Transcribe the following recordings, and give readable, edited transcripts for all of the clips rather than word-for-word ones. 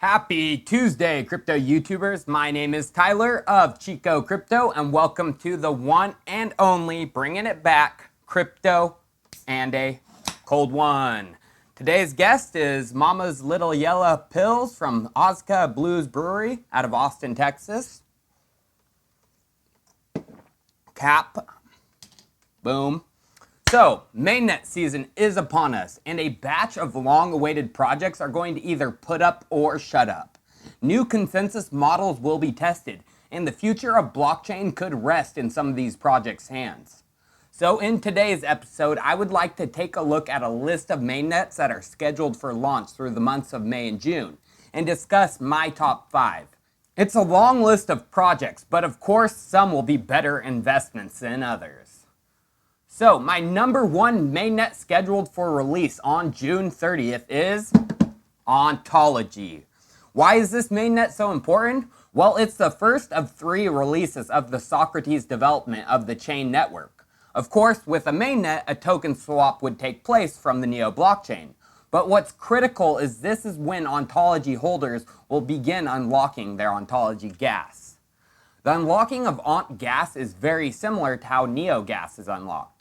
Happy Tuesday, crypto YouTubers. My name is Tyler of Chico Crypto, and welcome to the one and only bringing it back crypto and a cold one. Today's guest is Mama's Little Yellow Pills from Ozka Blues Brewery out of Austin, Texas. Cap. Boom. So, mainnet season is upon us, and a batch of long-awaited projects are going to either put up or shut up. New consensus models will be tested, and the future of blockchain could rest in some of these projects' hands. So in today's episode, I would like to take a look at a list of mainnets that are scheduled for launch through the months of May and June, and discuss my top 5. It's a long list of projects, but of course some will be better investments than others. So, my number 1 mainnet scheduled for release on June 30th is Ontology. Why is this mainnet so important? Well, it's the first of 3 releases of the Socrates development of the chain network. Of course, with a mainnet, a token swap would take place from the Neo blockchain. But what's critical is this is when Ontology holders will begin unlocking their Ontology gas. The unlocking of Ont gas is very similar to how Neo gas is unlocked.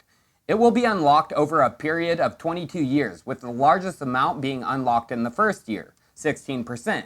It will be unlocked over a period of 22 years, with the largest amount being unlocked in the first year, 16%.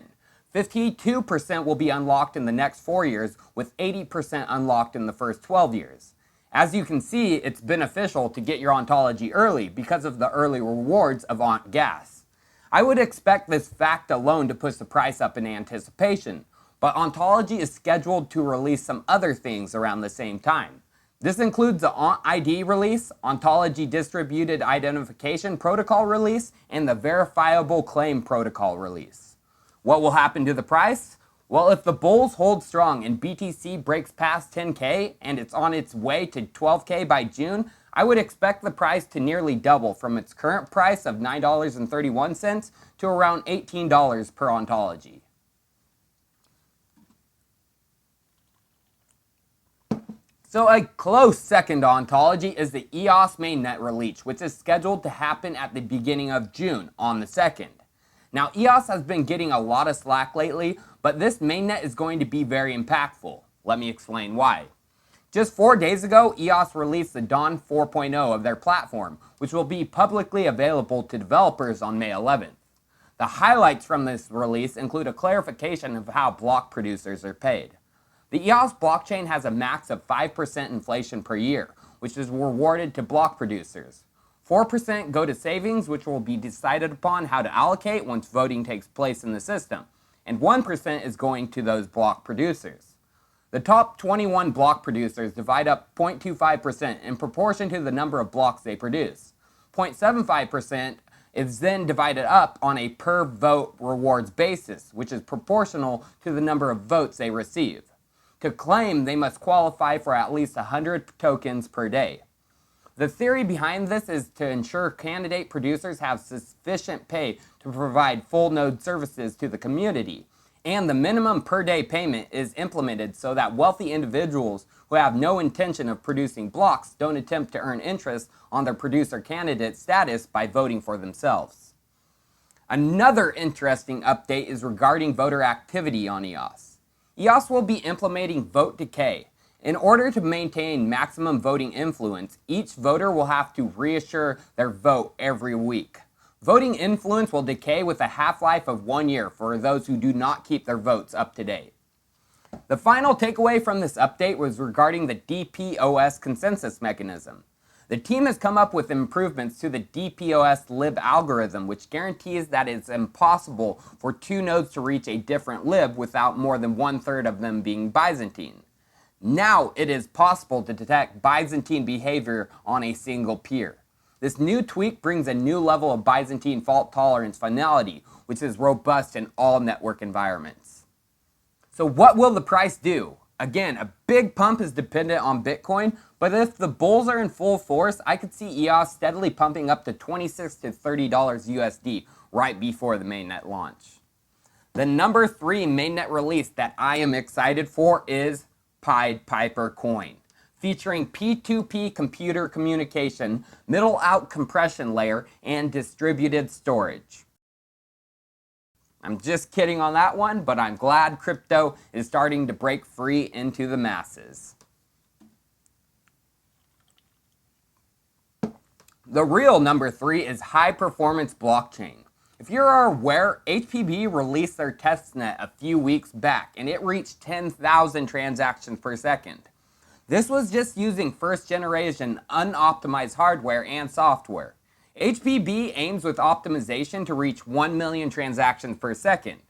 52% will be unlocked in the next 4 years, with 80% unlocked in the first 12 years. As you can see, it's beneficial to get your Ontology early because of the early rewards of Ont gas. I would expect this fact alone to push the price up in anticipation, but Ontology is scheduled to release some other things around the same time. This includes the Ont ID release, Ontology Distributed Identification Protocol release, and the Verifiable Claim Protocol release. What will happen to the price? Well, if the bulls hold strong and BTC breaks past 10K and it's on its way to 12K by June, I would expect the price to nearly double from its current price of $9.31 to around $18 per Ontology. So a close second to Ontology is the EOS mainnet release, which is scheduled to happen at the beginning of June on the 2nd. Now EOS has been getting a lot of slack lately, but this mainnet is going to be very impactful. Let me explain why. Just 4 days ago, EOS released the Dawn 4.0 of their platform, which will be publicly available to developers on May 11th. The highlights from this release include a clarification of how block producers are paid. The EOS blockchain has a max of 5% inflation per year, which is rewarded to block producers. 4% go to savings, which will be decided upon how to allocate once voting takes place in the system, and 1% is going to those block producers. The top 21 block producers divide up 0.25% in proportion to the number of blocks they produce. 0.75% is then divided up on a per vote rewards basis, which is proportional to the number of votes they receive. To claim, they must qualify for at least 100 tokens per day. The theory behind this is to ensure candidate producers have sufficient pay to provide full node services to the community, and the minimum per day payment is implemented so that wealthy individuals who have no intention of producing blocks don't attempt to earn interest on their producer candidate status by voting for themselves. Another interesting update is regarding voter activity on EOS. EOS will be implementing vote decay. In order to maintain maximum voting influence, each voter will have to reassure their vote every week. Voting influence will decay with a half-life of 1 year for those who do not keep their votes up to date. The final takeaway from this update was regarding the DPoS consensus mechanism. The team has come up with improvements to the DPoS lib algorithm, which guarantees that it's impossible for 2 nodes to reach a different lib without more than 1/3 of them being Byzantine. Now it is possible to detect Byzantine behavior on a single peer. This new tweak brings a new level of Byzantine fault tolerance finality, which is robust in all network environments. So what will the price do? Again, a big pump is dependent on Bitcoin, but if the bulls are in full force, I could see EOS steadily pumping up to $26 to $30 USD right before the mainnet launch. The number 3 mainnet release that I am excited for is Piper Coin, featuring P2P computer communication, middle out compression layer, and distributed storage. I'm just kidding on that one, but I'm glad crypto is starting to break free into the masses. The real number 3 is high performance blockchain. If you're aware, HPB released their testnet a few weeks back and it reached 10,000 transactions per second. This was just using first generation unoptimized hardware and software. HPB aims with optimization to reach 1 million transactions per second.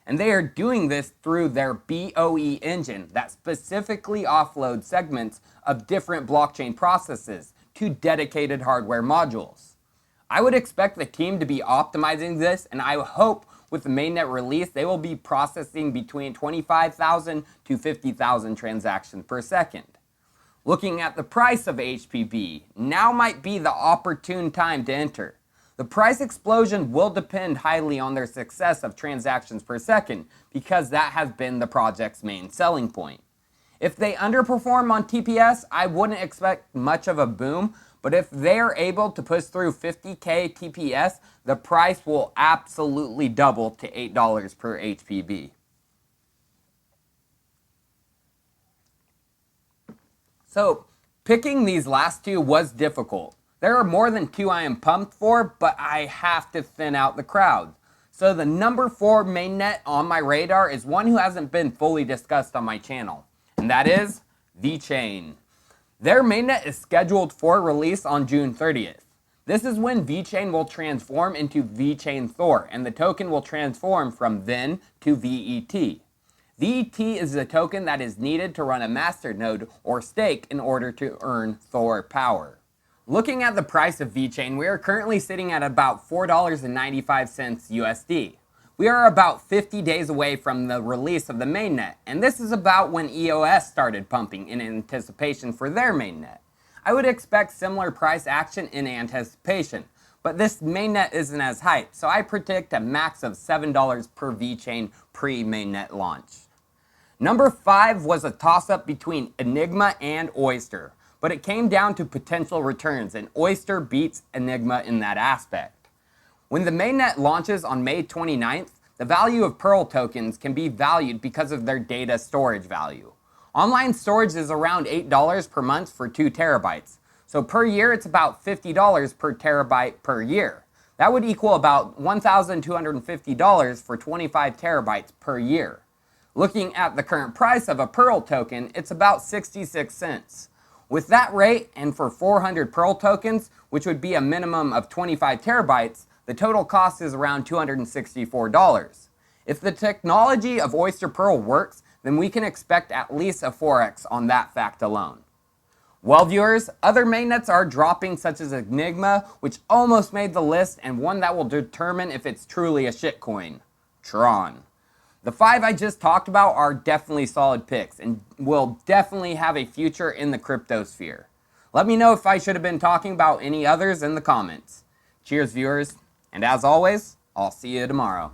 And they are doing this through their BOE engine that specifically offloads segments of different blockchain processes to dedicated hardware modules. I would expect the team to be optimizing this, and I hope with the mainnet release they will be processing between 25,000 to 50,000 transactions per second. Looking at the price of HPB, now might be the opportune time to enter. The price explosion will depend highly on their success of transactions per second because that has been the project's main selling point. If they underperform on TPS, I wouldn't expect much of a boom, but if they are able to push through 50K TPS, the price will absolutely double to $8 per HPB. So, picking these last two was difficult. There are more than 2 I am pumped for, but I have to thin out the crowd. So the number 4 mainnet on my radar is one who hasn't been fully discussed on my channel, and that is VeChain. Their mainnet is scheduled for release on June 30th. This is when VeChain will transform into VeChain Thor, and the token will transform from VEN to VET. VET is the token that is needed to run a masternode or stake in order to earn Thor power. Looking at the price of VeChain, we are currently sitting at about $4.95 USD. We are about 50 days away from the release of the mainnet, and this is about when EOS started pumping in anticipation for their mainnet. I would expect similar price action in anticipation, but this mainnet isn't as hyped, so I predict a max of $7 per VeChain pre-mainnet launch. Number 5 was a toss-up between Enigma and Oyster, but it came down to potential returns, and Oyster beats Enigma in that aspect. When the mainnet launches on May 29th, the value of Pearl tokens can be valued because of their data storage value. Online storage is around $8 per month for 2 terabytes, so per year it's about $50 per terabyte per year. That would equal about $1,250 for 25 terabytes per year. Looking at the current price of a Pearl token, it's about 66 cents. With that rate, and for 400 Pearl tokens, which would be a minimum of 25 terabytes, the total cost is around $264. If the technology of Oyster Pearl works, then we can expect at least a 4x on that fact alone. Well viewers, other mainnets are dropping such as Enigma, which almost made the list, and one that will determine if it's truly a shitcoin, Tron. The 5 I just talked about are definitely solid picks and will definitely have a future in the cryptosphere. Let me know if I should have been talking about any others in the comments. Cheers viewers, and as always, I'll see you tomorrow.